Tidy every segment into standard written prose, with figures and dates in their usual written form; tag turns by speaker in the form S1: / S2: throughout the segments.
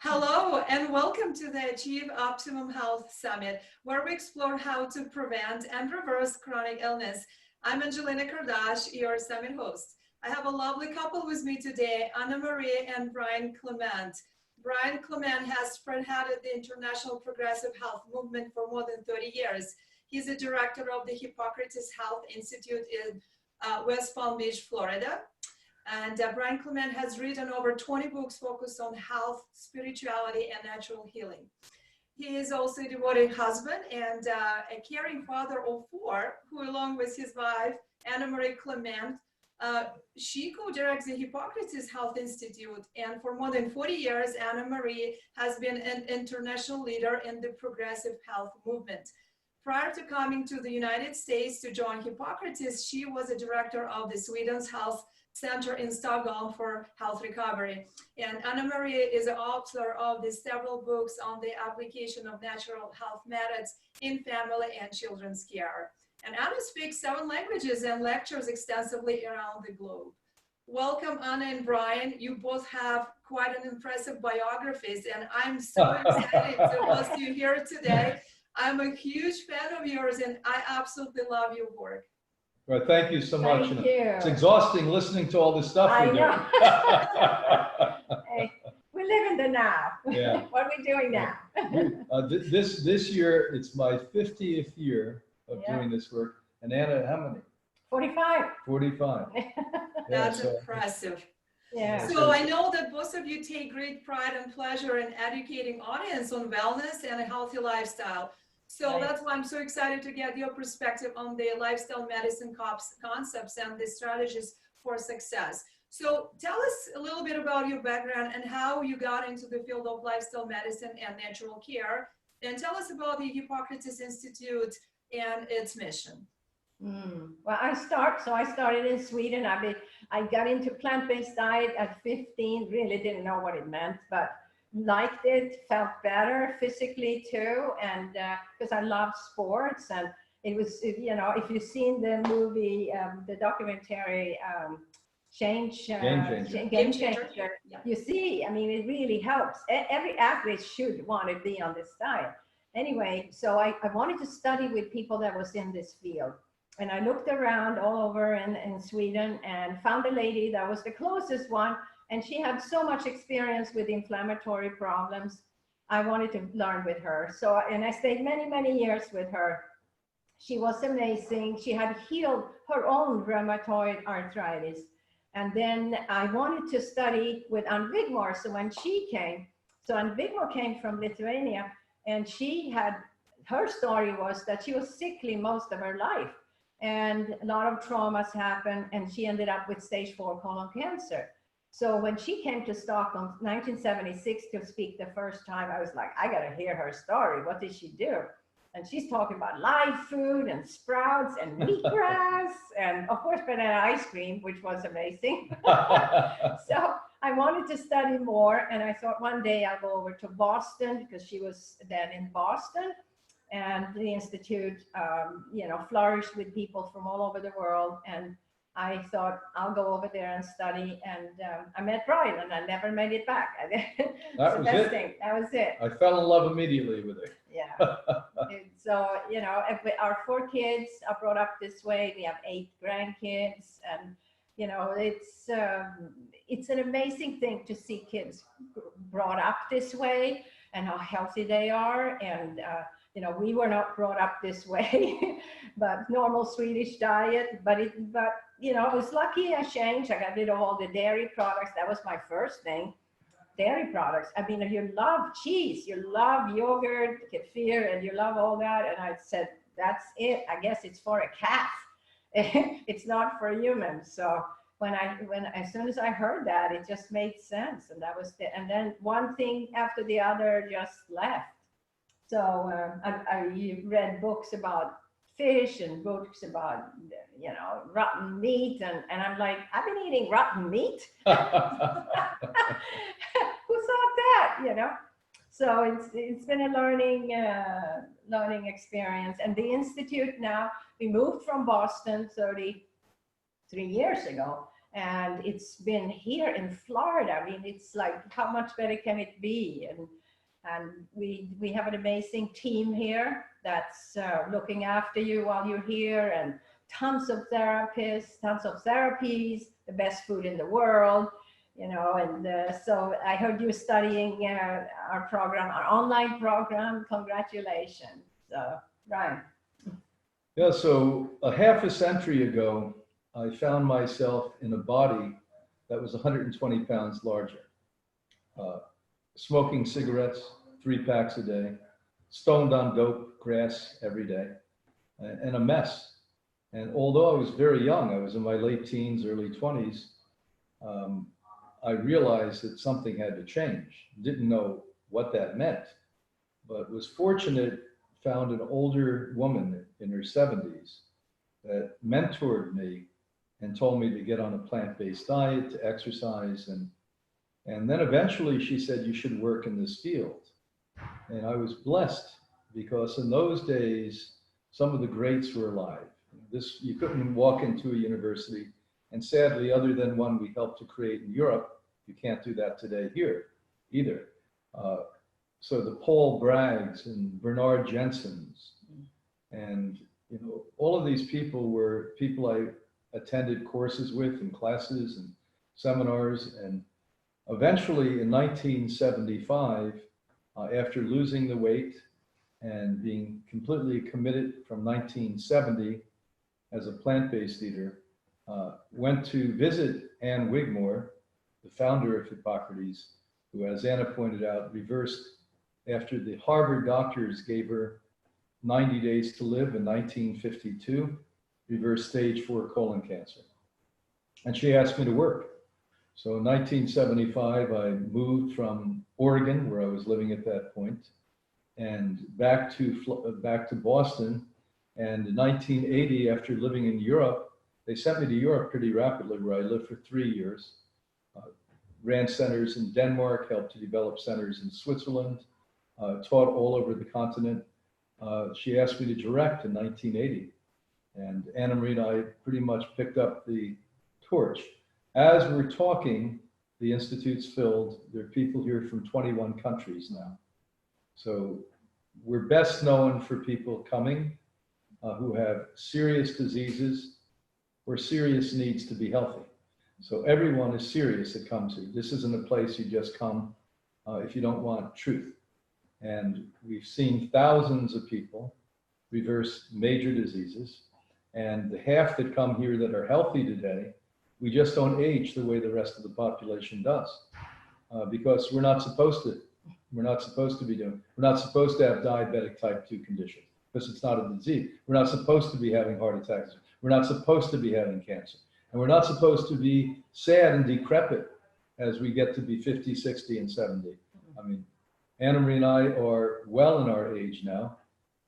S1: Hello, and welcome to the Achieve Optimum Health Summit, where we explore how to prevent and reverse chronic illness. I'm Angelina Kardash, your summit host. I have a lovely couple with me today, Anna Marie and Brian Clement. Brian Clement has spearheaded the international progressive health movement for more than 30 years. He's the director of the Hippocrates Health Institute in West Palm Beach, Florida. And Brian Clement has written over 20 books focused on health, spirituality, and natural healing. He is also a devoted husband and a caring father of four, who, along with his wife, Anna Marie Clement, she co-directs the Hippocrates Health Institute. And for more than 40 years, Anna Marie has been an international leader in the progressive health movement. Prior to coming to the United States to join Hippocrates, she was a director of the Sweden's Health Center in Stockholm for Health Recovery. And Anna Marie is the author of the several books on the application of natural health methods in family and children's care. And Anna speaks 7 languages and lectures extensively around the globe. Welcome, Anna and Brian. You both have quite an impressive biographies, and I'm so excited to host you here today. I'm a huge fan of yours, and I absolutely love your work.
S2: Well, thank you so much.
S3: Thank you.
S2: It's exhausting listening to all this stuff we're doing.
S3: Hey, we live in the now.
S2: Yeah.
S3: What are we doing now?
S2: This year, it's my 50th year of doing this work. And Anna, how many?
S3: 45.
S2: 45.
S1: That's impressive.
S3: Yeah.
S1: So I know that both of you take great pride and pleasure in educating audience on wellness and a healthy lifestyle. So that's why I'm so excited to get your perspective on the lifestyle medicine concepts and the strategies for success. So tell us a little bit about your background and how you got into the field of lifestyle medicine and natural care. And tell us about the Hippocrates Institute and its mission.
S3: Well, I started in Sweden. I got into plant-based diet at 15, really didn't know what it meant, but liked it, felt better physically too, and because I love sports. And it was, you know, if you've seen the movie, the documentary Game Changer, you see, I mean, it really helps. Every athlete should want to be on this diet. Anyway, so I wanted to study with people that was in this field. And I looked around all over in Sweden and found a lady that was the closest one. And she had so much experience with inflammatory problems. I wanted to learn with her. So, and I stayed many, many years with her. She was amazing. She had healed her own rheumatoid arthritis. And then I wanted to study with Ann Wigmore. So when she came, so Ann Wigmore came from Lithuania, and she had, her story was that she was sickly most of her life. And a lot of traumas happened, and she ended up with stage 4 colon cancer. So when she came to Stockholm, 1976, to speak the first time, I was like, I got to hear her story. What did she do? And she's talking about live food and sprouts and wheatgrass and, of course, banana ice cream, which was amazing. So I wanted to study more. And I thought one day I'll go over to Boston, because she was then in Boston. And the Institute, you know, flourished with people from all over the world. And I thought I'll go over there and study, and I met Brian, and I never made it back.
S2: That was it.
S3: That was it.
S2: I fell in love immediately with it.
S3: Yeah. So, you know, our 4 kids are brought up this way. We have 8 grandkids, and you know, it's an amazing thing to see kids brought up this way and how healthy they are. And you know, we were not brought up this way, but normal Swedish diet. But you know, I was lucky I changed. I got rid of all the dairy products. That was my first thing, dairy products. I mean, you love cheese, you love yogurt, kefir, and you love all that. And I said, that's it. I guess it's for a calf. It's not for humans. So as soon as I heard that, it just made sense. And that was and then one thing after the other just left. So I read books about fish and books about, you know, rotten meat. And I'm like, I've been eating rotten meat? Who thought that, you know? So it's been a learning experience. And the Institute now, we moved from Boston 33 years ago. And it's been here in Florida. I mean, it's like, how much better can it be? And we have an amazing team here that's looking after you while you're here, and tons of therapists, tons of therapies, the best food in the world, you know. And so I heard you studying our program, our online program. Congratulations. Right.
S2: Yeah, so a half a century ago, I found myself in a body that was 120 pounds larger, smoking cigarettes, 3 packs a day, stoned on dope, grass every day, and a mess. And although I was very young, I was in my late teens, early 20s, I realized that something had to change. Didn't know what that meant, but was fortunate, found an older woman in her 70s that mentored me and told me to get on a plant-based diet, to exercise, and then eventually she said, you should work in this field. And I was blessed because in those days, some of the greats were alive. You couldn't walk into a university, and sadly, other than one we helped to create in Europe, you can't do that today here either. So the Paul Braggs and Bernard Jensens, and you know, all of these people were people I attended courses with and classes and seminars. And eventually in 1975, after losing the weight and being completely committed from 1970 as a plant-based eater, went to visit Ann Wigmore, the founder of Hippocrates, who, as Anna pointed out, reversed after the Harvard doctors gave her 90 days to live in 1952, reversed stage 4 colon cancer. And she asked me to work. So in 1975, I moved from Oregon, where I was living at that point, and back to Boston. And in 1980, after living in Europe, they sent me to Europe pretty rapidly, where I lived for 3 years. Ran centers in Denmark, helped to develop centers in Switzerland, taught all over the continent. She asked me to direct in 1980. And Anna Marie and I pretty much picked up the torch. As we're talking, the Institute's filled. There are people here from 21 countries now. So we're best known for people coming who have serious diseases or serious needs to be healthy. So everyone is serious that comes here. This isn't a place you just come if you don't want truth. And we've seen thousands of people reverse major diseases. And the half that come here that are healthy today, we just don't age the way the rest of the population does. Because we're not supposed to. We're not supposed to be doing. We're not supposed to have diabetic type 2 condition because it's not a disease. We're not supposed to be having heart attacks. We're not supposed to be having cancer. And we're not supposed to be sad and decrepit as we get to be 50, 60, and 70. I mean, Anna Marie and I are well in our age now.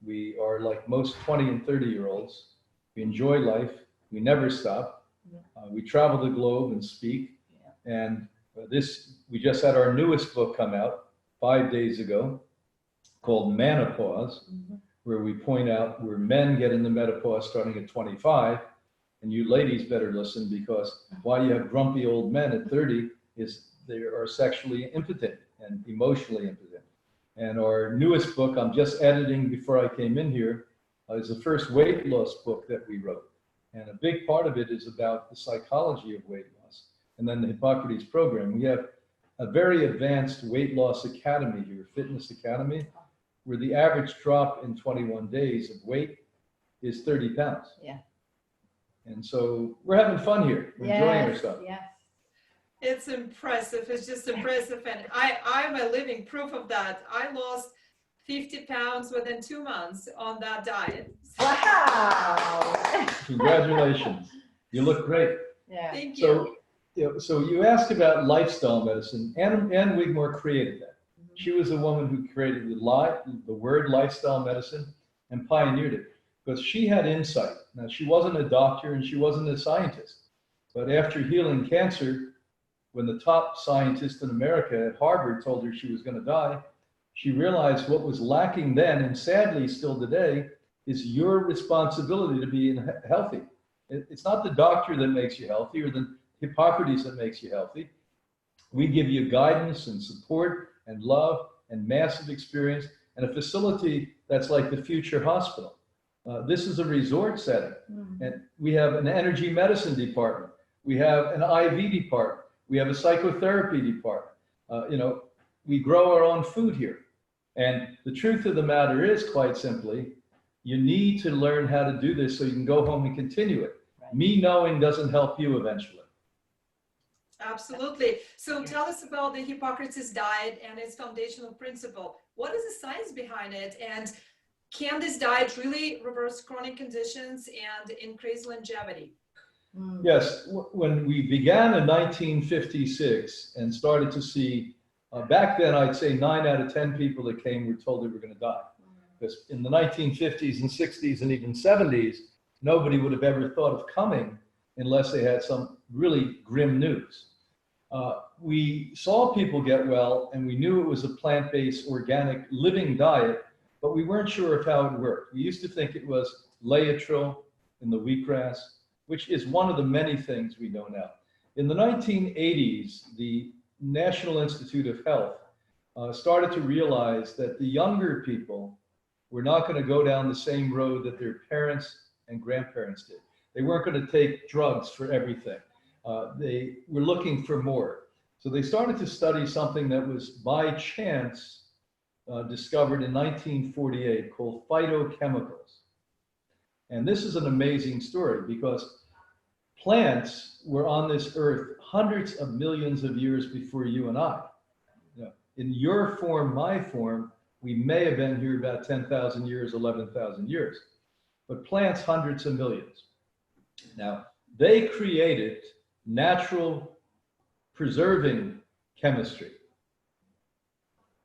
S2: We are like most 20 and 30-year-olds. We enjoy life. We never stop. We travel the globe and speak. And we just had our newest book come out 5 days ago called Menopause, where we point out where men get into menopause starting at 25. And you ladies better listen, because why you have grumpy old men at 30 is they are sexually impotent and emotionally impotent. And our newest book, I'm just editing before I came in here, is the first weight loss book that we wrote. And a big part of it is about the psychology of weight loss. And then the Hippocrates program. We have a very advanced weight loss academy here, fitness academy, where the average drop in 21 days of weight is 30 pounds.
S3: Yeah.
S2: And so we're having fun here. We're enjoying ourselves.
S3: Yes.
S1: It's impressive. It's just impressive. And I'm a living proof of that. I lost 50 pounds within 2 months on that diet.
S3: Wow.
S2: Congratulations. You look great.
S3: Yeah.
S1: Thank you.
S2: So you asked about lifestyle medicine. Ann Wigmore created that. She was the woman who created the word lifestyle medicine and pioneered it, because she had insight. Now, she wasn't a doctor and she wasn't a scientist, but after healing cancer, when the top scientist in America at Harvard told her she was going to die, she realized what was lacking then, and sadly still today, is your responsibility to be healthy. It's not the doctor that makes you healthy, or the Hippocrates that makes you healthy. We give you guidance and support and love and massive experience and a facility that's like the future hospital. This is a resort setting, and we have an energy medicine department. We have an IV department. We have a psychotherapy department. We grow our own food here. And the truth of the matter is, quite simply, you need to learn how to do this so you can go home and continue it. Right. Me knowing doesn't help you eventually.
S1: Absolutely. So tell us about the Hippocrates diet and its foundational principle. What is the science behind it? And can this diet really reverse chronic conditions and increase longevity?
S2: Yes. When we began in 1956 and started to see, back then I'd say 9 out of 10 people that came were told they were going to die. Because in the 1950s and 60s and even 70s, nobody would have ever thought of coming unless they had some really grim news. We saw people get well, and we knew it was a plant-based, organic, living diet, but we weren't sure of how it worked. We used to think it was Laetrile in the wheatgrass, which is one of the many things we know now. In the 1980s, the National Institute of Health started to realize that the younger people were not going to go down the same road that their parents and grandparents did. They weren't going to take drugs for everything. They were looking for more. So they started to study something that was by chance discovered in 1948 called phytochemicals. And this is an amazing story because plants were on this earth hundreds of millions of years before you and I. In your form, my form, we may have been here about 10,000 years, 11,000 years, but plants hundreds of millions. Now, they created natural preserving chemistry.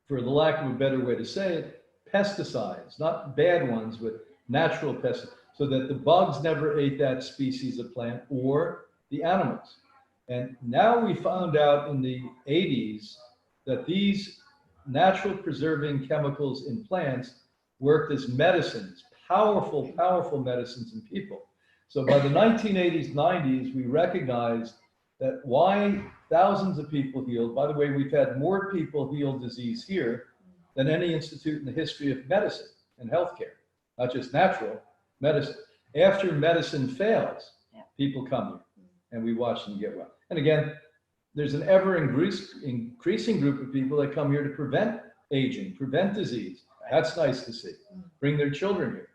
S2: For the lack of a better way to say it, pesticides, not bad ones, but natural pesticides, so that the bugs never ate that species of plant or the animals. And now we found out in the 80s that these natural preserving chemicals in plants worked as medicines, powerful, powerful medicines in people. So by the 1980s, 90s, we recognized that why thousands of people healed. By the way, we've had more people heal disease here than any institute in the history of medicine and healthcare, not just natural medicine. After medicine fails, people come here and we watch them get well. And again, there's an ever increasing group of people that come here to prevent aging, prevent disease. That's nice to see. Bring their children here.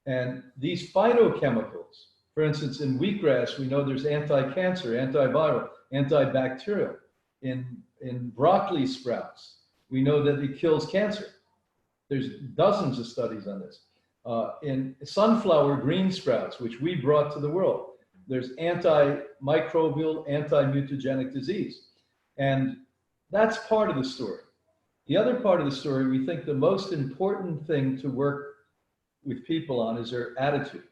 S2: And these phytochemicals, for instance, in wheatgrass, we know there's anti-cancer, antiviral, antibacterial. In broccoli sprouts, we know that it kills cancer. There's dozens of studies on this. In sunflower green sprouts, which we brought to the world, there's antimicrobial, anti-mutagenic disease. And that's part of the story. The other part of the story, we think the most important thing to work with people on is their attitude.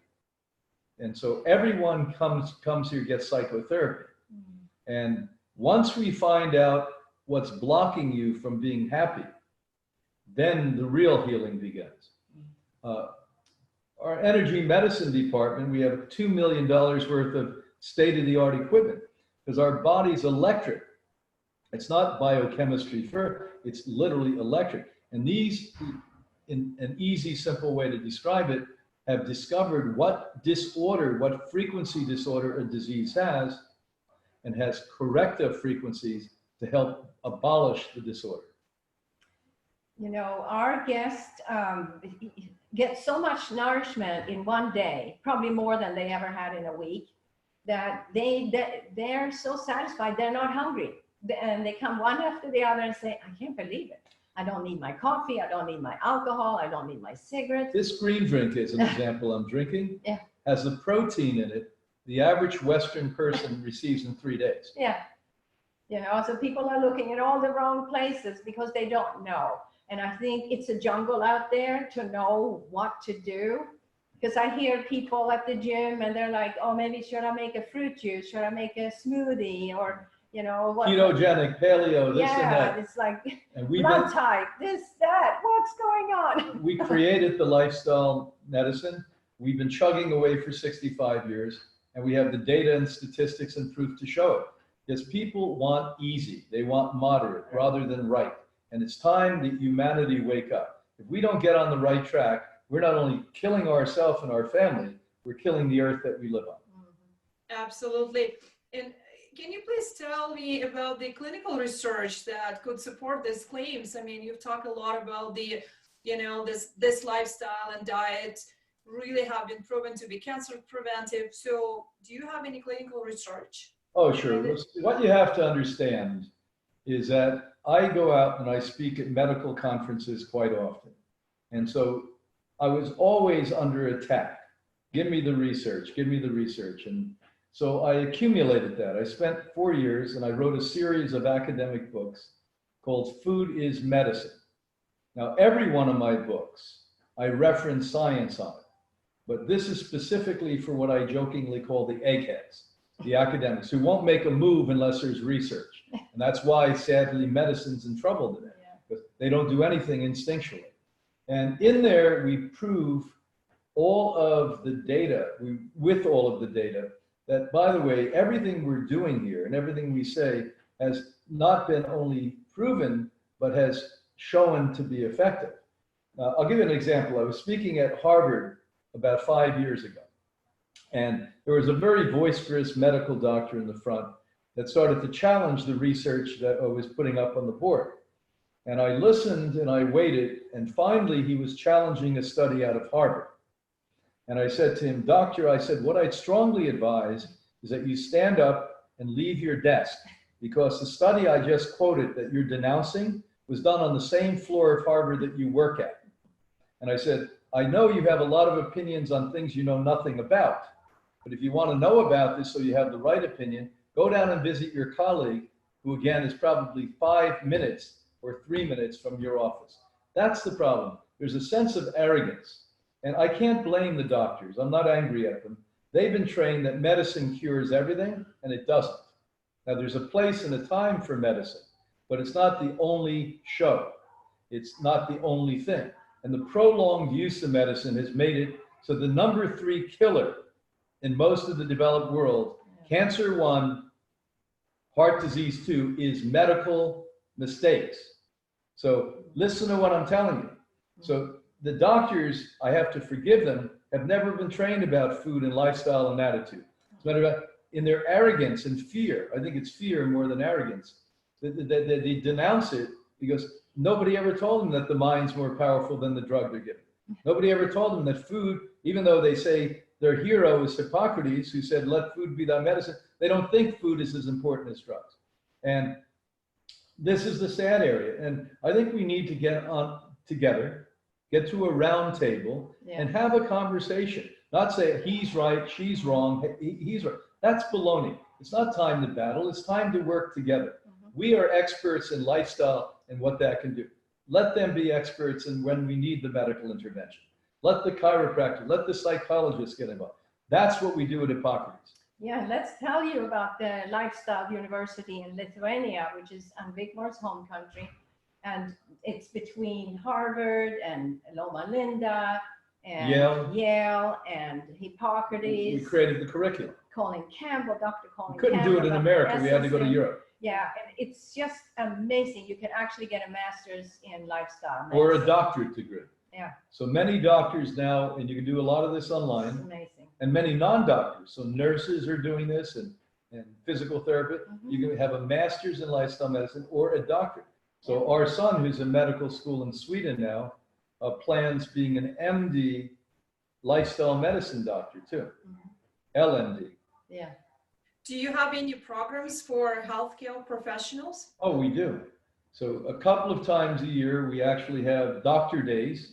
S2: And so everyone comes here, gets psychotherapy. And once we find out what's blocking you from being happy, then the real healing begins. Our energy medicine department, we have $2 million worth of state-of-the-art equipment because our body's electric. It's not biochemistry first, it's literally electric. And these, in an easy, simple way to describe it, have discovered what disorder, what frequency disorder a disease has, and has corrective frequencies to help abolish the disorder.
S3: You know, our guests get so much nourishment in one day, probably more than they ever had in a week, that they're so satisfied, they're not hungry. And they come one after the other and say, I can't believe it. I don't need my coffee, I don't need my alcohol, I don't need my cigarettes.
S2: This green drink is an example I'm drinking. Yeah. Has the protein in it the average Western person receives in 3 days.
S3: Yeah. You know, so people are looking at all the wrong places because they don't know. And I think it's a jungle out there to know what to do. Because I hear people at the gym and they're like, oh, maybe should I make a fruit juice? Should I make a smoothie? Or, you know, what?
S2: Ketogenic, paleo, this and that.
S3: Yeah, it's like blood type, this, that, what's going on?
S2: We created the lifestyle medicine. We've been chugging away for 65 years. And we have the data and statistics and proof to show it. Because people want easy, they want moderate rather than right. And it's time that humanity wake up. If we don't get on the right track, we're not only killing ourselves and our family, we're killing the earth that we live on.
S1: Absolutely. And can you please tell me about the clinical research that could support these claims? I mean, you've talked a lot about the, this lifestyle and diet really have been proven to be cancer preventive. So do you have any clinical research?
S2: Oh, sure. What you have to understand is that I go out and I speak at medical conferences quite often. And so I was always under attack. Give me the research, give me the research. And so I accumulated that. I spent 4 years and I wrote a series of academic books called Food is Medicine. Now, every one of my books, I reference science on it. But this is specifically for what I jokingly call the eggheads, the academics who won't make a move unless there's research. And that's why, sadly, medicine's in trouble today, because they don't do anything instinctually. And in there, we prove all of the data, with all of the data, that, by the way, everything we're doing here and everything we say has not been only proven, but has shown to be effective. I'll give you an example. I was speaking at Harvard about 5 years ago. And there was a very boisterous medical doctor in the front that started to challenge the research that I was putting up on the board. And I listened and I waited, and finally he was challenging a study out of Harvard. And I said to him, Doctor, I said, what I'd strongly advise is that you stand up and leave your desk, because the study I just quoted that you're denouncing was done on the same floor of Harvard that you work at. And I said, I know you have a lot of opinions on things you know nothing about, but if you want to know about this so you have the right opinion, go down and visit your colleague, who again is probably 5 minutes or 3 minutes from your office. That's the problem. There's a sense of arrogance. And I can't blame the doctors. I'm not angry at them. They've been trained that medicine cures everything, and it doesn't. Now, there's a place and a time for medicine, but it's not the only show. It's not the only thing. And the prolonged use of medicine has made it so the number 3 killer in most of the developed world, cancer 1, heart disease 2, is medical mistakes. So listen to what I'm telling you. So the doctors, I have to forgive them, have never been trained about food and lifestyle and attitude. As a matter of fact, in their arrogance and fear, I think it's fear more than arrogance, they denounce it because nobody ever told them that the mind's more powerful than the drug they're given. Nobody ever told them that food, even though they say their hero is Hippocrates, who said, let food be thy medicine, they don't think food is as important as drugs. And this is the sad area. And I think we need to get on together, get to a round table and have a conversation. Not say he's right, she's wrong, he's right. That's baloney. It's not time to battle, it's time to work together. We are experts in lifestyle and what that can do. Let them be experts in when we need the medical intervention. Let the chiropractor, let the psychologist get involved. That's what we do at Hippocrates.
S3: Yeah, let's tell you about the Lifestyle University in Lithuania, which is Anne Wigmore's home country. And it's between Harvard and Loma Linda and Yale and Hippocrates.
S2: We created the curriculum.
S3: Colin Campbell, Dr. Colin Campbell.
S2: We couldn't do it in America. We had to go to Europe.
S3: Yeah, and it's just amazing. You can actually get a master's in lifestyle medicine.
S2: Or a doctorate degree.
S3: Yeah.
S2: So many doctors now, and you can do a lot of this online.
S3: It's amazing.
S2: And many non-doctors. So nurses are doing this and physical therapists. You can have a master's in lifestyle medicine or a doctorate. So our son, who's in medical school in Sweden now, plans being an MD lifestyle medicine doctor too. LMD.
S3: Yeah.
S1: Do you have any programs for healthcare professionals?
S2: Oh, we do. So a couple of times a year, we actually have doctor days,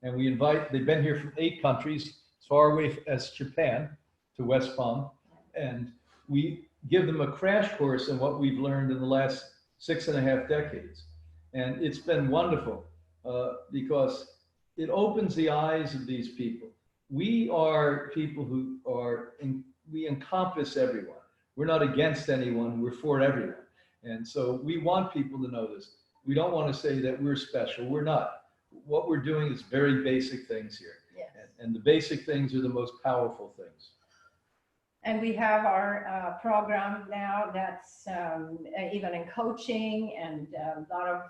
S2: and we invite, they've been here from 8 countries, as far away as Japan to West Palm, and we give them a crash course on what we've learned in the last 6.5 decades. And it's been wonderful because it opens the eyes of these people. We are people who are, we encompass everyone. We're not against anyone, we're for everyone. And so we want people to know this. We don't want to say that we're special, we're not. What we're doing is very basic things here. Yes. And the basic things are the most powerful things.
S3: And we have our program now that's even in coaching, and a lot of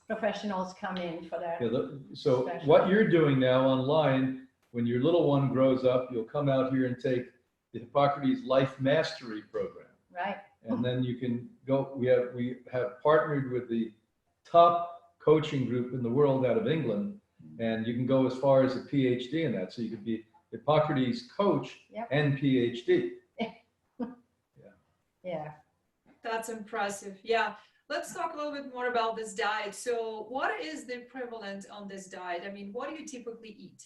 S3: professionals come in for that.
S2: Yeah, so what you're doing now online, when your little one grows up, you'll come out here and take the Hippocrates Life Mastery Program.
S3: Right.
S2: And then you can go, we have partnered with the top coaching group in the world out of England, and you can go as far as a PhD in that. So you could be Hippocrates coach and PhD.
S3: Yeah.
S1: That's impressive. Yeah. Let's talk a little bit more about this diet. So what is the prevalent on this diet? I mean, what do you typically eat?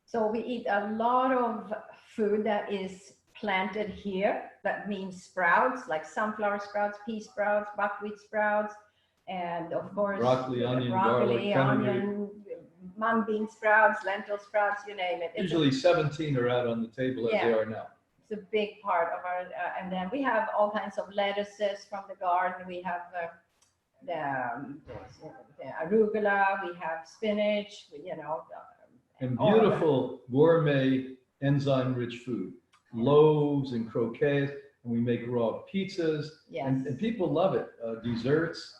S3: So we eat a lot of food that is planted here. That means sprouts, like sunflower sprouts, pea sprouts, buckwheat sprouts, and of course,
S2: broccoli, onion, garlic,
S3: onion, mung bean sprouts, lentil sprouts, you name it.
S2: Usually 17 are out on the table as they are now.
S3: It's a big part of our, and then we have all kinds of lettuces from the garden. We have the arugula, we have spinach, you know.
S2: And beautiful gourmet enzyme-rich food, loaves and croquettes, and we make raw pizzas, and people love it. Desserts.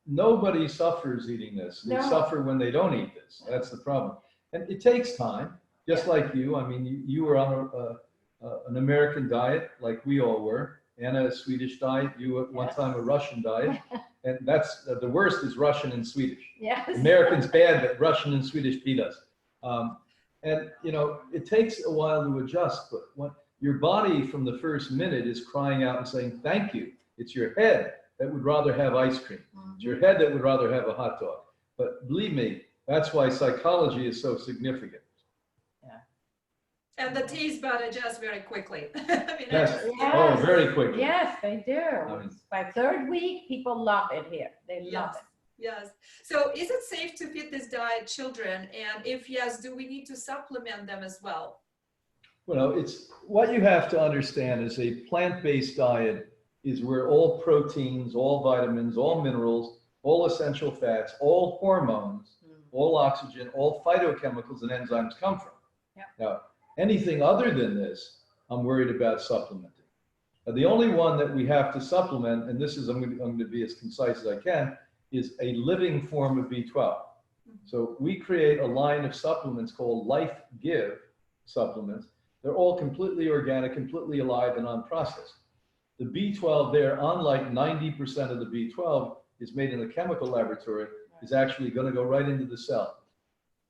S2: Nobody suffers eating this. They suffer when they don't eat this. That's the problem. And it takes time, just like you. I mean, you were on an American diet, like we all were, and a Swedish diet. You at one time a Russian diet, and that's the worst is Russian and Swedish.
S3: Yes.
S2: American's bad, but Russian and Swedish beat us. And you know, it takes a while to adjust, but when your body from the first minute is crying out and saying thank you. It's your head that would rather have ice cream. It's your head that would rather have a hot dog. But believe me, that's why psychology is so significant.
S1: And the taste bud adjusts very quickly. I mean,
S2: Yes. Oh, very quickly.
S3: Yes, they do. By third week, people love it here. They love it.
S1: Yes. So is it safe to feed this diet children? And if yes, do we need to supplement them as well?
S2: Well, it's what you have to understand is a plant-based diet is where all proteins, all vitamins, all minerals, all essential fats, all hormones, all oxygen, all phytochemicals and enzymes come from. Now, anything other than this, I'm worried about supplementing. The only one that we have to supplement, and this is, I'm going to be as concise as I can, is a living form of B12. So we create a line of supplements called Life Give supplements. They're all completely organic, completely alive and unprocessed. The B12 there, unlike 90% of the B12 is made in a chemical laboratory, is actually going to go right into the cell.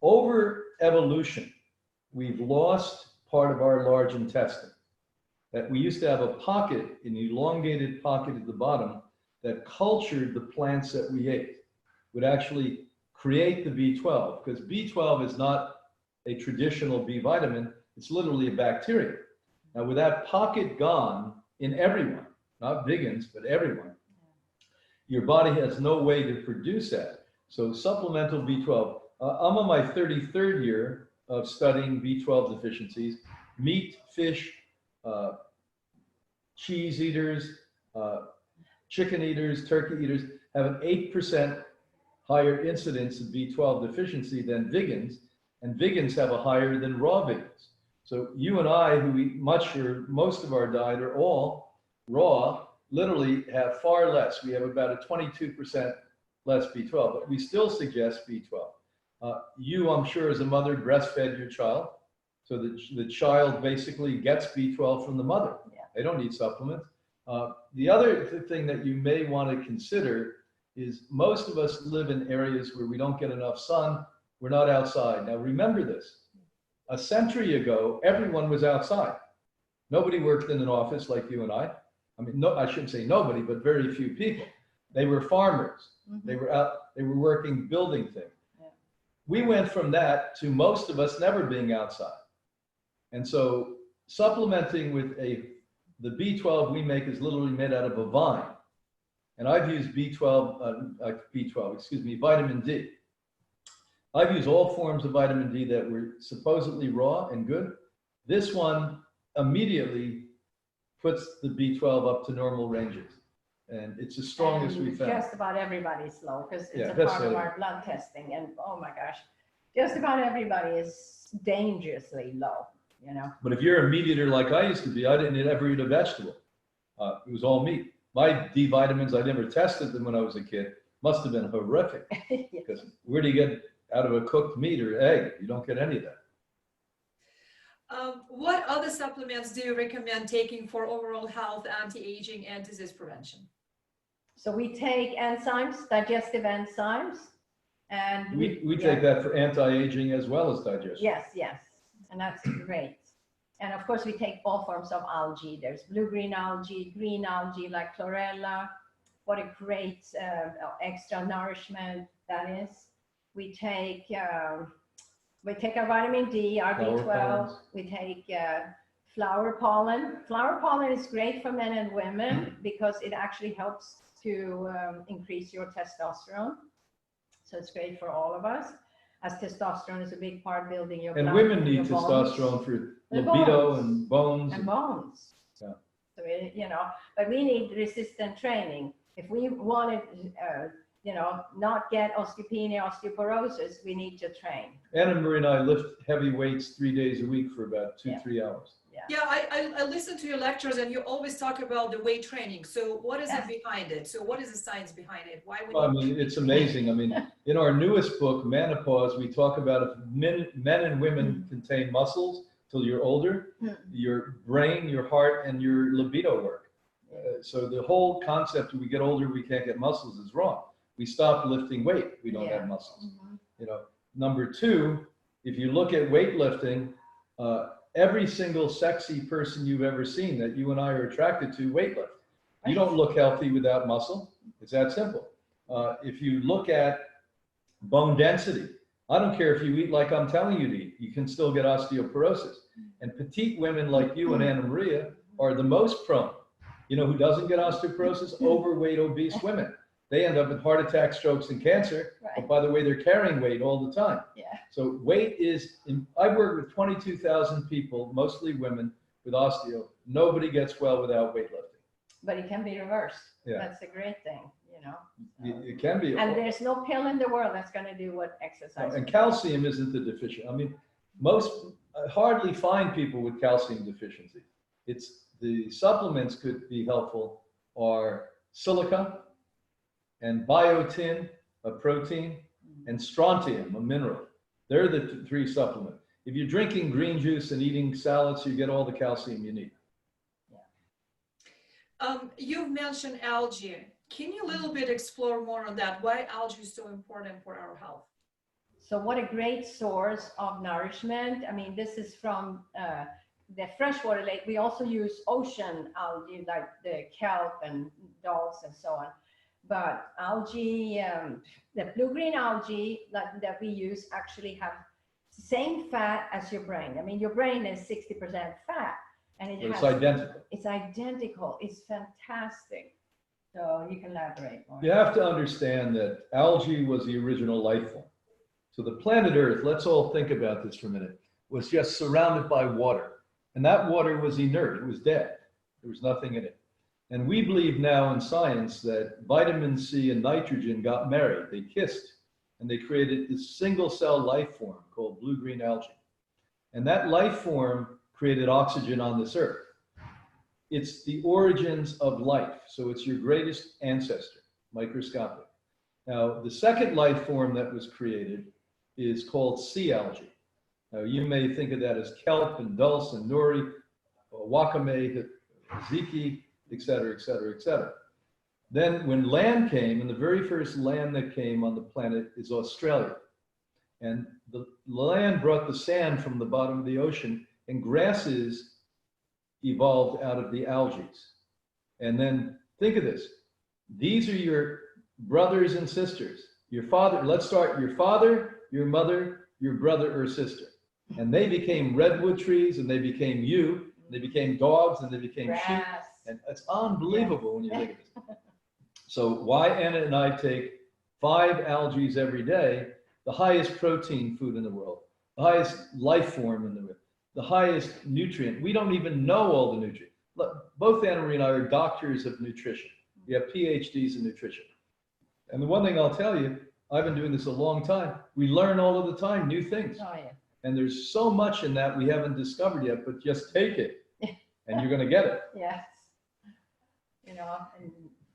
S2: Over evolution, we've lost part of our large intestine. That we used to have a pocket, an elongated pocket at the bottom that cultured the plants that we ate, would actually create the B12, because B12 is not a traditional B vitamin, it's literally a bacteria. Now with that pocket gone in everyone, not vegans, but everyone, your body has no way to produce that. So supplemental B12, I'm on my 33rd year of studying B12 deficiencies. Meat, fish, cheese eaters, chicken eaters, turkey eaters have an 8% higher incidence of B12 deficiency than vegans, and vegans have a higher than raw vegans. So you and I, who eat much or most of our diet are all raw, literally have far less. We have about a 22% less B12, but we still suggest B12. You, I'm sure, as a mother, breastfed your child, so that the child basically gets B12 from the mother. They don't need supplements. The other thing that you may want to consider is most of us live in areas where we don't get enough sun. We're not outside. Now remember this, a century ago, everyone was outside. Nobody worked in an office like you and I. I mean, no, I shouldn't say nobody, but very few people. They were farmers. They were out, they were working, building things. We went from that to most of us never being outside. And so supplementing with the B12 we make is literally made out of a vine. And I've used vitamin D. I've used all forms of vitamin D that were supposedly raw and good. This one immediately puts the B12 up to normal ranges. And it's the strongest we found.
S3: Just about everybody's low, because it's a part of our blood testing. And oh my gosh, just about everybody is dangerously low. you know.
S2: But if you're a meat eater like I used to be, I didn't ever eat a vegetable. It was all meat. My D vitamins, I never tested them when I was a kid. Must have been horrific. Because where do you get out of a cooked meat or egg? You don't get any of that.
S1: What other supplements do you recommend taking for overall health, anti-aging, and disease prevention?
S3: So we take enzymes, digestive enzymes, and
S2: We take that for anti-aging as well as digestion.
S3: Yes, yes, and that's great. And of course, we take all forms of algae. There's blue-green algae, green algae like chlorella. What a great extra nourishment that is. We take our vitamin D, our B12. We take flower pollen. Flower pollen is great for men and women because it actually helps to increase your testosterone. So it's great for all of us, as testosterone is a big part building your
S2: And
S3: blood,
S2: women need
S3: your
S2: testosterone
S3: bones.
S2: for
S3: The
S2: libido
S3: bones.
S2: and bones.
S3: And bones.
S2: Yeah.
S3: So you know, but we need resistant training. If we wanted, you know, not get osteopenia, osteoporosis, we need to train.
S2: Anna Marie and I lift heavy weights 3 days a week for about 3 hours.
S1: Yeah, I listen to your lectures and you always talk about the weight training. So what is it behind it? So what is the science behind it? Why would
S2: I mean, it's amazing. I mean, in our newest book, Menopause, we talk about if men and women contain muscles till you're older, your brain, your heart, and your libido work. So the whole concept, we get older, we can't get muscles is wrong. We stop lifting weight, we don't have muscles. You know, number two, if you look at weightlifting, every single sexy person you've ever seen that you and I are attracted to weightlift. You don't look healthy without muscle. It's that simple. If you look at bone density, I don't care if you eat like I'm telling you to eat, you can still get osteoporosis. And petite women like you and Anna Maria are the most prone. You know who doesn't get osteoporosis? Overweight, obese women. They end up with heart attack, strokes, and cancer. But by the way, they're carrying weight all the time. So weight is, I've worked with 22,000 people, mostly women with osteo. Nobody gets well without weightlifting.
S3: But it can be reversed. That's a great thing, you know.
S2: It can be.
S3: And there's no pill in the world that's going to do what exercise.
S2: And calcium isn't the deficient. I mean, I hardly find people with calcium deficiency. It's the supplements could be helpful are silica and biotin, a protein, and strontium, a mineral. They're the three supplements. If you're drinking green juice and eating salads, you get all the calcium you need.
S1: You've mentioned algae. Can you a little bit explore more on that? Why algae is so important for our health?
S3: So what a great source of nourishment. I mean, this is from the freshwater lake. We also use ocean algae like the kelp and dulse and so on. But algae, the blue-green algae that we use actually have the same fat as your brain. I mean, your brain is 60% fat. And it's
S2: identical.
S3: It's identical. It's fantastic. So you can elaborate more.
S2: You have to understand that algae was the original life form. So the planet Earth, let's all think about this for a minute, was just surrounded by water. And that water was inert. It was dead. There was nothing in it. And we believe now in science that vitamin C and nitrogen got married. They kissed. And they created this single cell life form called blue-green algae. And that life form created oxygen on this earth. It's the origins of life. So it's your greatest ancestor, microscopic. Now, the second life form that was created is called sea algae. Now, you may think of that as kelp and dulse and nori, wakame, ziki, et cetera, et cetera, et cetera. Then when land came, and the very first land that came on the planet is Australia. And the land brought the sand from the bottom of the ocean, and grasses evolved out of the algae. And then think of this. These are your brothers and sisters. Your father, let's start your father, your mother, your brother or sister. And they became redwood trees, and they became you, and they became dogs, and they became sheep. And it's unbelievable when you think of it. So why Anna and I take 5 algae every day, the highest protein food in the world, the highest life form in the world, the highest nutrient. We don't even know all the nutrients. Both Anna Marie and I are doctors of nutrition. We have PhDs in nutrition. And the one thing I'll tell you, I've been doing this a long time. We learn all of the time new things.
S3: Oh, yeah.
S2: And there's so much in that we haven't discovered yet, but just take it and you're going to get it.
S3: Yes. You know,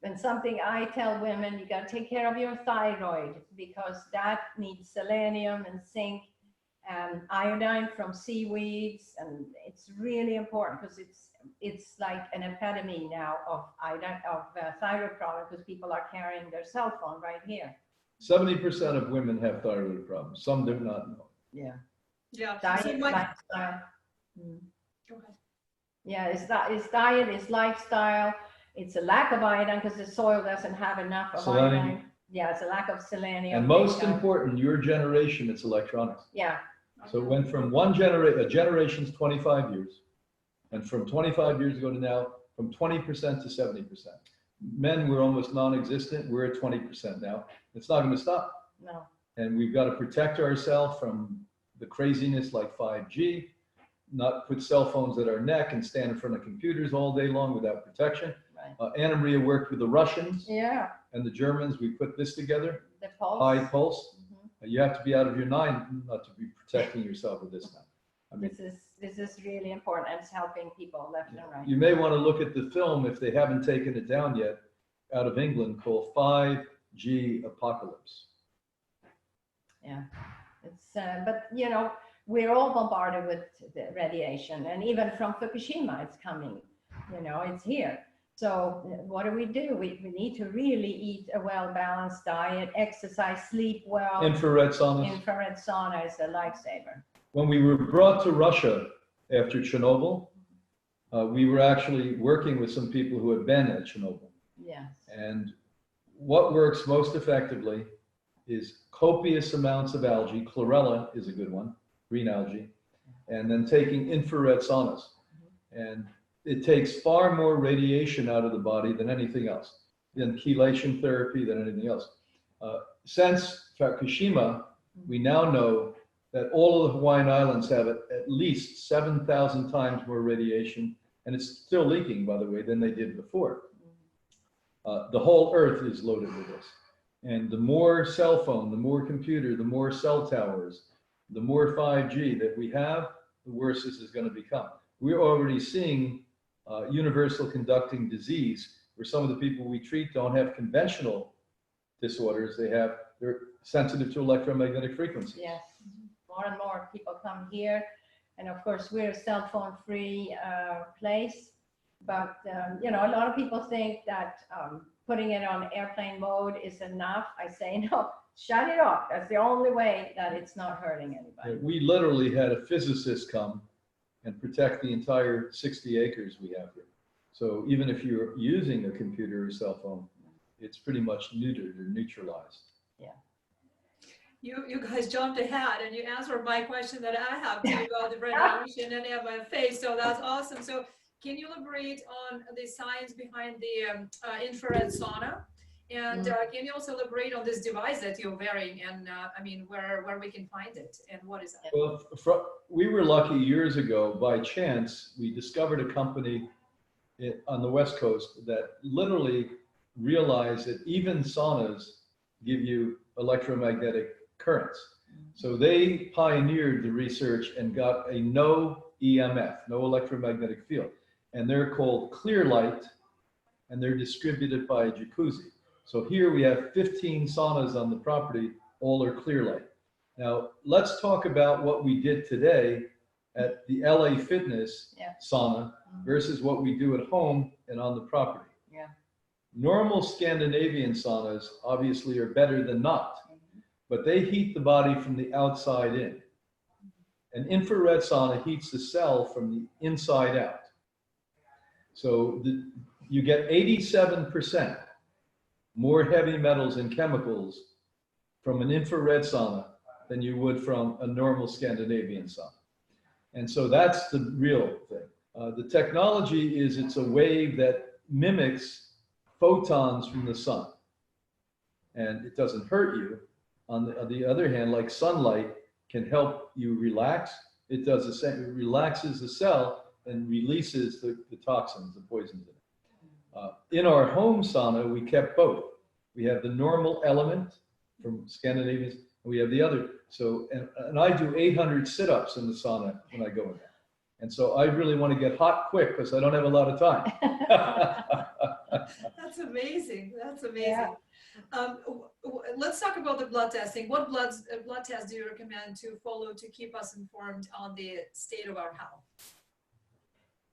S3: and something I tell women, you got to take care of your thyroid, because that needs selenium and zinc and iodine from seaweeds. And it's really important, because it's like an epidemic now of iodine, of thyroid problem, because people are carrying their cell phone right here.
S2: 70% of women have thyroid problems. Some do not know.
S3: Yeah.
S1: Yeah.
S3: Diet,
S1: So
S3: lifestyle.
S1: go ahead.
S3: Yeah, it's diet, it's lifestyle. It's a lack of iodine, because the soil doesn't have enough of
S2: Selenium.
S3: iodine. Yeah, it's a lack of selenium.
S2: And most important, your generation, it's electronics.
S3: Yeah.
S2: So it went from one generation, a generation's 25 years. And from 25 years ago to now, from 20% to 70%. Men were almost non-existent. We're at 20% now. It's not going to stop.
S3: No.
S2: And we've got to protect ourselves from the craziness like 5G, not put cell phones at our neck and stand in front of computers all day long without protection.
S3: Right.
S2: Anna Maria worked with the Russians
S3: Yeah.
S2: and the Germans. We put this together,
S3: The pulse.
S2: high pulse.
S3: Mhm.
S2: You have to be out of your nine not to be protecting yourself at this time. I mean,
S3: This is really important, and it's helping people left and right.
S2: you may want to look at the film, if they haven't taken it down yet, out of England, called 5G Apocalypse.
S3: Yeah. It's but you know, we're all bombarded with the radiation, and even from Fukushima it's coming. You know, it's here. So what do? We need to really eat a well-balanced diet, exercise, sleep well.
S2: Infrared saunas.
S3: Infrared sauna is a lifesaver.
S2: When we were brought to Russia after Chernobyl, we were actually working with some people who had been at Chernobyl.
S3: Yes.
S2: And what works most effectively is copious amounts of algae. Chlorella is a good one, green algae, and then taking infrared saunas. And it takes far more radiation out of the body than anything else, than chelation therapy, than anything else. Since Fukushima, we now know that all of the Hawaiian Islands have at least 7,000 times more radiation, and it's still leaking, by the way, than they did before. The whole Earth is loaded with this. And the more cell phone, the more computer, the more cell towers, the more 5G that we have, the worse this is going to become. We're already seeing universal conducting disease, where some of the people we treat don't have conventional disorders. They're sensitive to electromagnetic frequencies.
S3: Yes. More and more people come here, and of course we're a cell phone free place, but you know, a lot of people think that putting it on airplane mode is enough. I say no, shut it off. That's the only way that it's not hurting anybody.
S2: We literally had a physicist come and protect the entire 60 acres we have here. So even if you're using a computer or cell phone, it's pretty much neutered or neutralized.
S3: Yeah.
S1: You guys jumped ahead and you answered my question that I have too about the radiation and EMF. So that's awesome. So can you elaborate on the science behind the infrared sauna? And can you also elaborate on this device that you're wearing, and I mean, where we can find it and what is that?
S2: Well, we were lucky years ago, by chance, we discovered a company on the West Coast that literally realized that even saunas give you electromagnetic currents. So they pioneered the research and got a no EMF, no electromagnetic field. And they're called Clear Light, and they're distributed by Jacuzzi. So here we have 15 saunas on the property, all are Clear Light. Now, let's talk about what we did today at the LA Fitness sauna versus what we do at home and on the property.
S3: Yeah.
S2: Normal Scandinavian saunas obviously are better than not, but they heat the body from the outside in. An infrared sauna heats the cell from the inside out. So you get 87% more heavy metals and chemicals from an infrared sauna than you would from a normal Scandinavian sauna. And so that's the real thing. The technology is, it's a wave that mimics photons from the sun. And it doesn't hurt you. On the other hand, like sunlight can help you relax. It does the same, it relaxes the cell and releases the toxins, the poisons in it. In our home sauna, we kept both. We have the normal element from Scandinavians, we have the other. So, and I do 800 sit-ups in the sauna when I go in there. And so I really want to get hot quick because I don't have a lot of time.
S1: That's amazing. That's amazing.
S3: Yeah.
S1: Let's talk about the blood testing. What blood tests do you recommend to follow to keep us informed on the state of our health?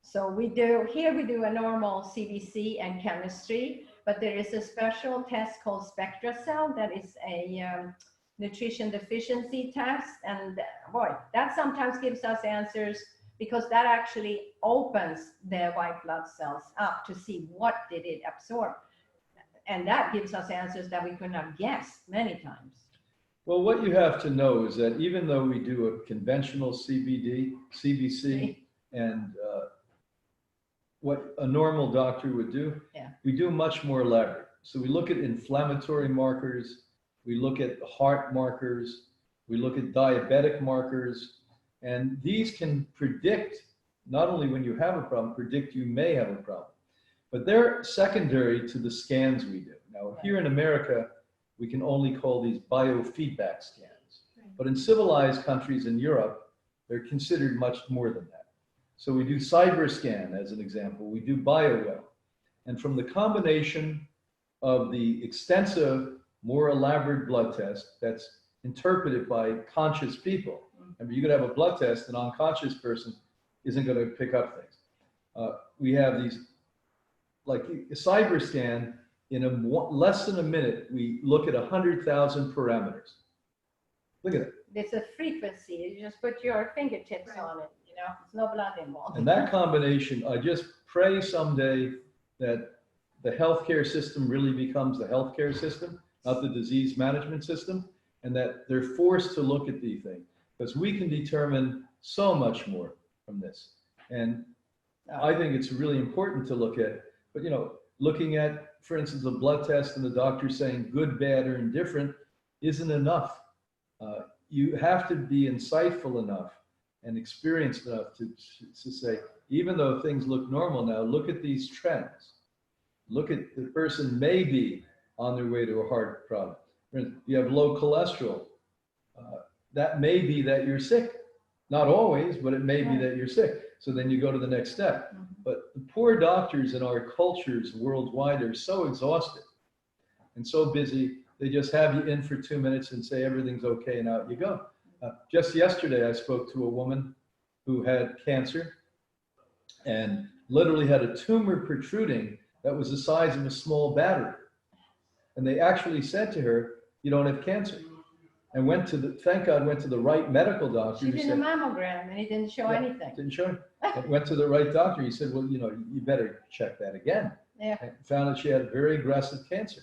S3: So we do a normal CBC and chemistry, but there is a special test called SpectraCell that is a nutrition deficiency test. And boy, that sometimes gives us answers because that actually opens the white blood cells up to see what did it absorb. And that gives us answers that we couldn't have guessed many times.
S2: Well, what you have to know is that even though we do a conventional CBC, and what a normal doctor would do, we do much more elaborate. So we look at inflammatory markers, we look at heart markers, we look at diabetic markers, and these can predict, not only when you have a problem, predict you may have a problem. But they're secondary to the scans we do. Now, here in America, we can only call these biofeedback scans. But in civilized countries in Europe, they're considered much more than that. So we do CyberScan as an example. We do BioWell. And from the combination of the extensive, more elaborate blood test that's interpreted by conscious people. I mean, you could have a blood test, an unconscious person isn't going to pick up things. We have these, like a CyberScan, in less than a minute, we look at 100,000 parameters. Look at it.
S3: It's a frequency. You just put your fingertips on it, you know, there's no blood involved.
S2: And that combination, I just pray someday that the healthcare system really becomes the healthcare system, not the disease management system, and that they're forced to look at these things, because we can determine so much more from this. And I think it's really important to look at, but you know, looking at, for instance, a blood test and the doctor saying good, bad, or indifferent isn't enough. You have to be insightful enough and experienced enough to say, even though things look normal now, look at these trends. Look at the person may be on their way to a heart problem. For instance, you have low cholesterol. That may be that you're sick. Not always, but it may be that you're sick. So then you go to the next step. But the poor doctors in our cultures worldwide are so exhausted and so busy, they just have you in for 2 minutes and say everything's okay and out you go. Just yesterday, I spoke to a woman who had cancer and literally had a tumor protruding that was the size of a small battery. And they actually said to her, you don't have cancer. And went to the, thank God, went to the right medical doctor.
S3: She did a mammogram and it didn't show anything.
S2: Didn't show it. Went to the right doctor. He said, well, you know, you better check that again.
S3: Yeah.
S2: And found that she had very aggressive cancer.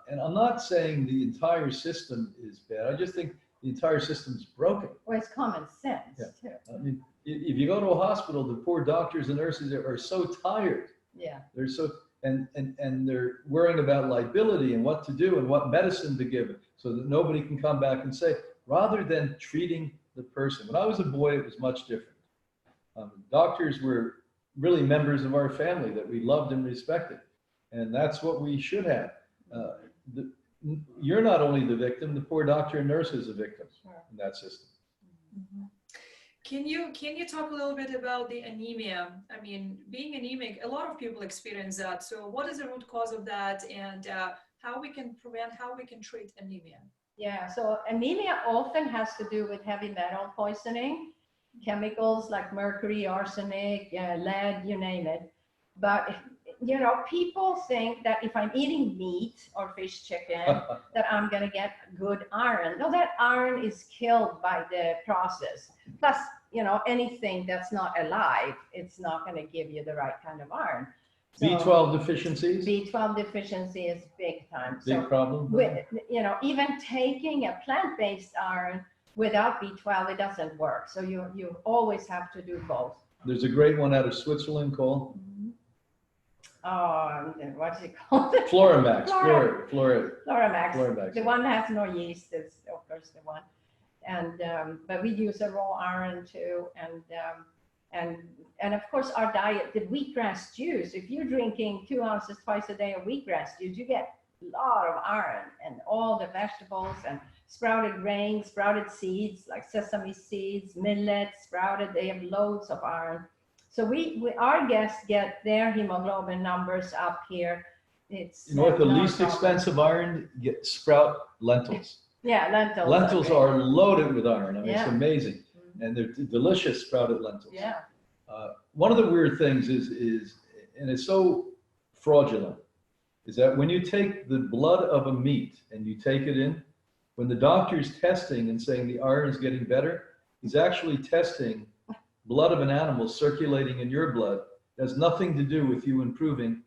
S2: And I'm not saying the entire system is bad. I just think the entire system is broken.
S3: Well, it's common sense too.
S2: I mean, if you go to a hospital, the poor doctors and nurses are so tired.
S3: Yeah.
S2: They're so, and they're worrying about liability and what to do and what medicine to give so that nobody can come back and say, rather than treating the person. When I was a boy, it was much different. Doctors were really members of our family that we loved and respected. And that's what we should have. You're not only the victim, the poor doctor and nurse is a victim in that system.
S1: Can you talk a little bit about the anemia? I mean, being anemic, a lot of people experience that. So what is the root cause of that, and how we can prevent, how we can treat anemia?
S3: Yeah, so anemia often has to do with heavy metal poisoning, chemicals like mercury, arsenic, lead, you name it. But you know, people think that if I'm eating meat or fish, chicken, that I'm going to get good iron. No, that iron is killed by the process. Plus, you know, anything that's not alive, it's not going to give you the right kind of iron. So,
S2: B12 deficiencies?
S3: B12 deficiency is big time.
S2: Big problem?
S3: With, you know, even taking a plant-based iron without B12, it doesn't work. So you always have to do both.
S2: There's a great one out of Switzerland called?
S3: What's it called?
S2: Floramax.
S3: Floramax. The one that has no yeast is, of course, the one. And but we use a raw iron too, and of course our diet, the wheatgrass juice. If you're drinking 2 ounces twice a day of wheatgrass juice, you get lot of iron and all the vegetables and sprouted grains, sprouted seeds like sesame seeds, millet, sprouted. They have loads of iron. So our guests get their hemoglobin numbers up here. It's
S2: You know what? The
S3: not a
S2: least
S3: problem.
S2: expensive iron, sprout lentils.
S3: Yeah, lentils.
S2: Lentils
S3: great.
S2: are loaded with iron. I mean, it's
S3: Yeah.
S2: amazing. And they're delicious sprouted lentils.
S3: Yeah.
S2: One of the weird things is, and it's so fraudulent, is that when you take the blood of a meat and you take it in, when the doctor's testing and saying the iron is getting better, he's actually testing blood of an animal circulating in your blood. It has nothing to do with you improving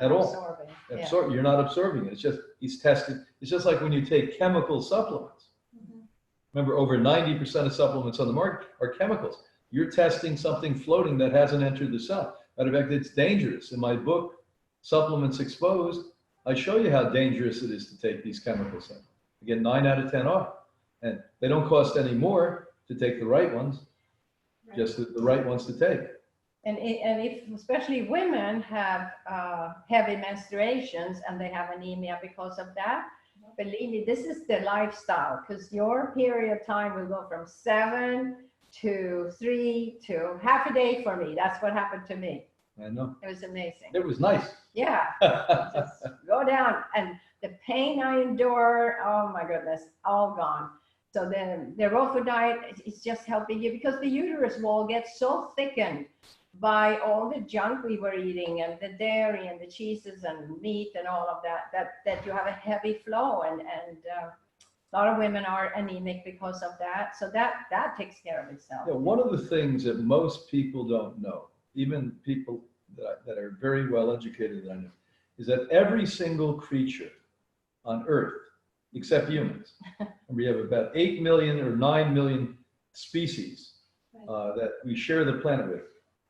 S2: at all.
S3: Absorbing. Yeah.
S2: You're not absorbing it. It's just, he's tested. It's just like when you take chemical supplements. Remember, over 90% of supplements on the market are chemicals. You're testing something floating that hasn't entered the cell. Matter of fact, it's dangerous. In my book, Supplements Exposed, I show you how dangerous it is to take these chemicals in. Again, 9 out of 10 are. And they don't cost any more to take the right ones, just the right ones to take.
S3: And if especially women have heavy menstruations and they have anemia because of that, believe me, this is the lifestyle, because your period time will go from 7 to 3 to half a day for me. That's what happened to me.
S2: I know.
S3: It was amazing.
S2: It was nice.
S3: Yeah. Just go down, and the pain I endure, oh my goodness, all gone. So then the raw food diet is just helping you, because the uterus wall gets so thickened by all the junk we were eating and the dairy and the cheeses and meat and all of that you have a heavy flow, and a lot of women are anemic because of that. So that takes care of itself.
S2: Yeah, one of the things that most people don't know, even people that are very well educated that I know, is that every single creature on Earth, except humans, and we have about 8 million or 9 million species that we share the planet with,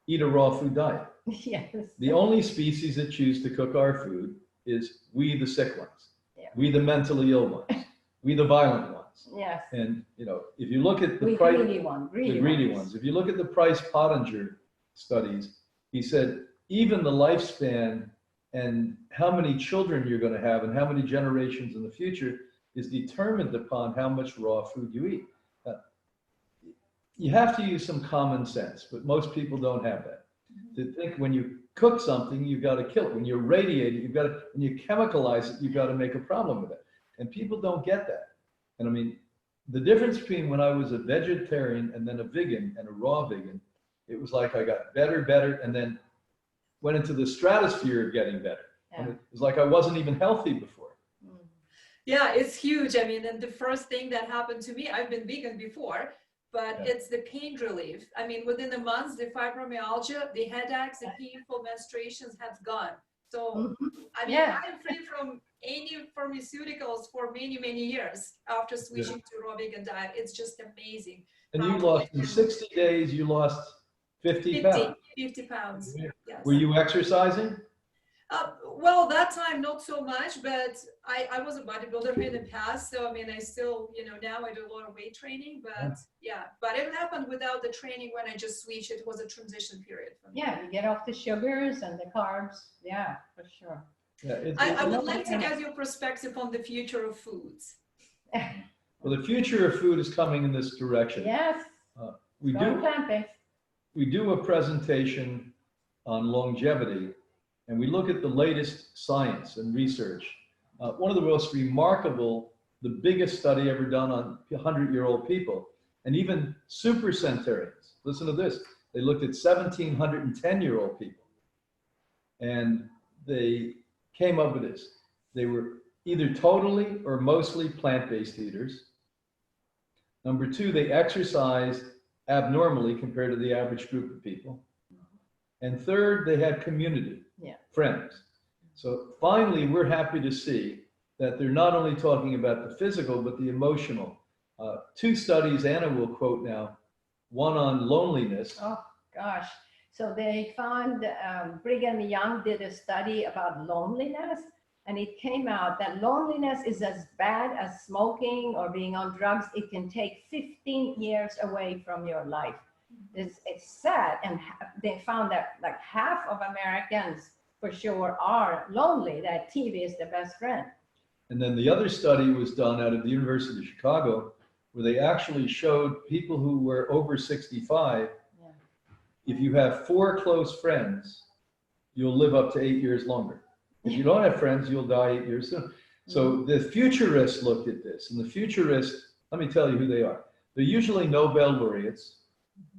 S2: eat a raw food diet.
S3: Yes.
S2: The only species that choose to cook our food is we, the sick ones,
S3: Yeah.
S2: we, the mentally ill ones, we, the violent ones.
S3: Yes.
S2: And if you look at the
S3: greedy
S2: ones, if you look at the Price Pottinger studies, he said even the lifespan and how many children you're going to have and how many generations in the future is determined upon how much raw food you eat. You have to use some common sense, but most people don't have that. To think when you cook something, you've got to kill it. When you radiate it, when you chemicalize it, you've got to make a problem with it. And people don't get that. And I mean, the difference between when I was a vegetarian and then a vegan and a raw vegan, it was like I got better, and then went into the stratosphere of getting better.
S3: Yeah.
S2: And it was like I wasn't even healthy before.
S1: Yeah, it's huge. I mean, and the first thing that happened to me, I've been vegan before, but it's the pain relief. I mean, within a month, the fibromyalgia, the headaches, the painful menstruations have gone. So, I mean, I'm free from any pharmaceuticals for many, many years after switching to raw vegan diet. It's just amazing.
S2: And you lost, in 60 days, you lost 50 pounds.
S1: 50 pounds, yes.
S2: Were you exercising?
S1: Well, that time, not so much, but I was a bodybuilder in the past. So, I mean, I still, now I do a lot of weight training, but but it happened without the training when I just switched. It was a transition period for me.
S3: Yeah, you get off the sugars and the carbs. Yeah, for sure.
S2: Yeah,
S1: I would like to get your perspective on the future of foods.
S2: Well, the future of food is coming in this direction.
S3: Yes.
S2: We do a presentation on longevity, and we look at the latest science and research. One of the most remarkable, the biggest study ever done on 100-year-old people, and even supercentenarians. Listen to this. They looked at 1,710-year-old people, and they came up with this. They were either totally or mostly plant-based eaters. Number two, they exercised abnormally compared to the average group of people. And third, they had community, friends. So finally, we're happy to see that they're not only talking about the physical, but the emotional. 2 studies Anna will quote now, one on loneliness.
S3: Oh, gosh. So they found Brigham Young did a study about loneliness, and it came out that loneliness is as bad as smoking or being on drugs. It can take 15 years away from your life. It's sad. And they found that like half of Americans for sure are lonely, that TV is the best friend.
S2: And then the other study was done out of the University of Chicago, where they actually showed people who were over 65, if you have 4 close friends, you'll live up to 8 years longer. If you don't have friends, you'll die 8 years soon. So the futurists looked at this, and the futurists, let me tell you who they are. They're usually Nobel laureates.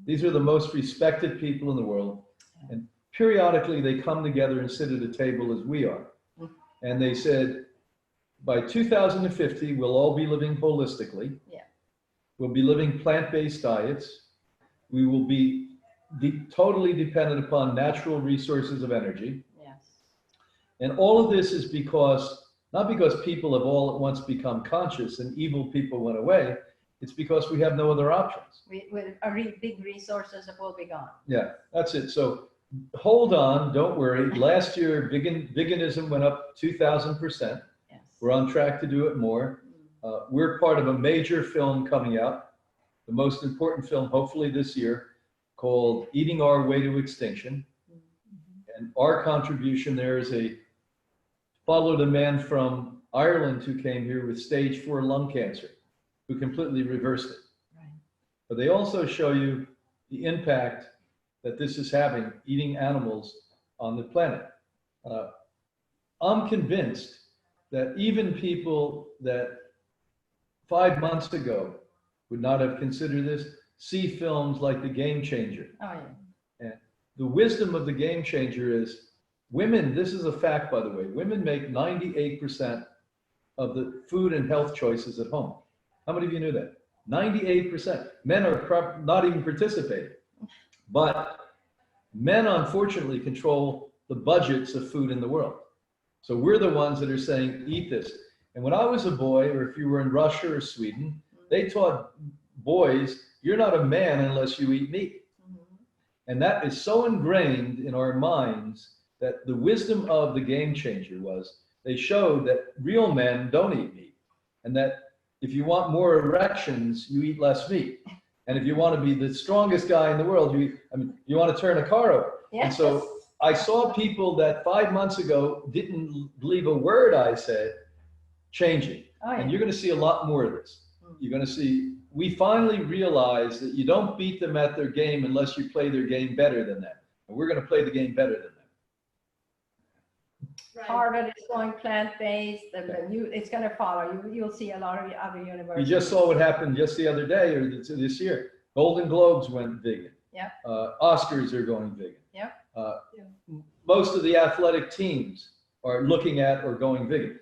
S2: These are the most respected people in the world. And periodically they come together and sit at a table as we are. And they said, by 2050, we'll all be living holistically.
S3: Yeah.
S2: We'll be living plant-based diets. We will be totally dependent upon natural resources of energy.
S3: Yes.
S2: And all of this is because, not because people have all at once become conscious and evil people went away, it's because we have no other options.
S3: With big resources will be gone.
S2: Yeah, that's it. So hold on, don't worry. Last year, veganism went up 2,000%.
S3: Yes.
S2: We're on track to do it more. We're part of a major film coming out, the most important film, hopefully this year, called Eating Our Way to Extinction. And our contribution there is followed a man from Ireland who came here with stage 4 lung cancer, who completely reversed it.
S3: Right.
S2: But they also show you the impact that this is having, eating animals on the planet. I'm convinced that even people that 5 months ago would not have considered this, see films like The Game Changer.
S3: Oh, yeah.
S2: And the wisdom of The Game Changer is women, this is a fact, by the way, women make 98% of the food and health choices at home. How many of you knew that? 98%. Men are not even participating. But men, unfortunately, control the budgets of food in the world. So we're the ones that are saying, eat this. And when I was a boy, or if you were in Russia or Sweden, they taught boys, you're not a man unless you eat meat. And that is so ingrained in our minds that the wisdom of The Game Changer was they showed that real men don't eat meat. And that if you want more erections, you eat less meat. And if you want to be the strongest guy in the world, you want to turn a car over.
S3: Yes.
S2: And so I saw people that 5 months ago didn't believe a word I said changing.
S3: Oh, yeah.
S2: And you're going to see a lot more of this. You're going to see, we finally realize that you don't beat them at their game unless you play their game better than them. And we're going to play the game better than them.
S1: Right.
S3: Harvard is going plant-based, and it's going to follow. You'll see a lot of the other
S2: You
S3: universities.
S2: just saw what happened just the other day or this year. Golden Globes went vegan.
S3: Yeah.
S2: Oscars are going vegan.
S3: Yeah.
S2: Most of the athletic teams are looking at or going vegan.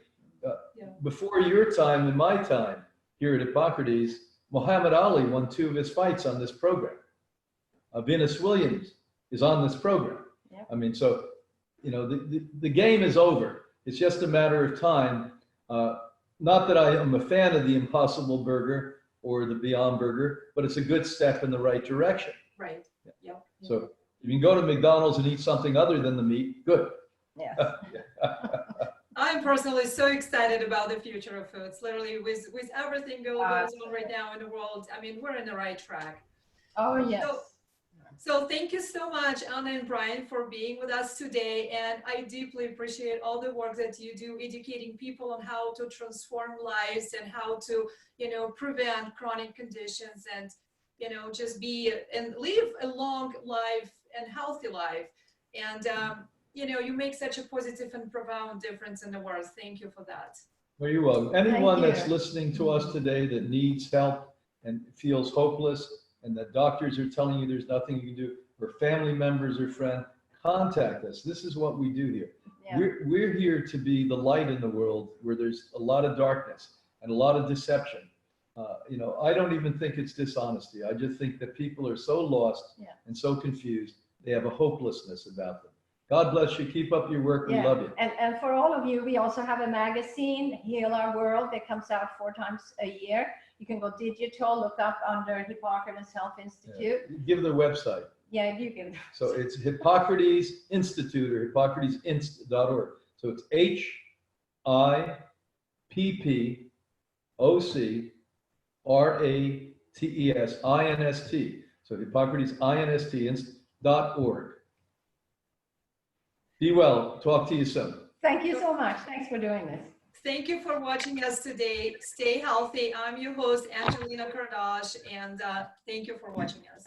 S2: Before your time and my time here at Hippocrates, Muhammad Ali won 2 of his fights on this program. Venus Williams is on this program.
S3: Yeah.
S2: I mean, so, you know, the game is over. It's just a matter of time. Not that I am a fan of the Impossible Burger or the Beyond Burger, but it's a good step in the right direction.
S1: Right. Yep.
S2: So if you can go to McDonald's and eat something other than the meat, good.
S3: Yes.
S1: I'm personally so excited about the future of foods. Literally, with everything goes on right now in the world, I mean, we're in the right track.
S3: Oh, yes.
S1: So thank you so much, Anna and Brian, for being with us today. And I deeply appreciate all the work that you do, educating people on how to transform lives and how to, you know, prevent chronic conditions and, you know, just be and live a long life and healthy life. And, you know, you make such a positive and profound difference in the world. Thank you for that.
S2: Well, you're welcome. Anyone that's listening to us today that needs help and feels hopeless, and that doctors are telling you there's nothing you can do, or family members or friends, contact us. This is what we do here. Yeah. We're here to be the light in the world where there's a lot of darkness and a lot of deception. You know, I don't even think it's dishonesty. I just think that people are so lost and so confused. They have a hopelessness about them. God bless you. Keep up your work. We love you.
S3: And for all of you, we also have a magazine, Heal Our World, that comes out 4 times a year. You can go digital, look up under Hippocrates Health Institute.
S2: Yeah. Give the website.
S3: Yeah, you can.
S2: So it's Hippocrates Institute or hippocratesinst.org. So it's HIPPOCRATESINST. So Hippocrates INST.org. Be well. Talk to you soon.
S3: Thank you so much. Thanks for doing this.
S1: Thank you for watching us today. Stay healthy. I'm your host, Angelina Kardash, and thank you for watching us.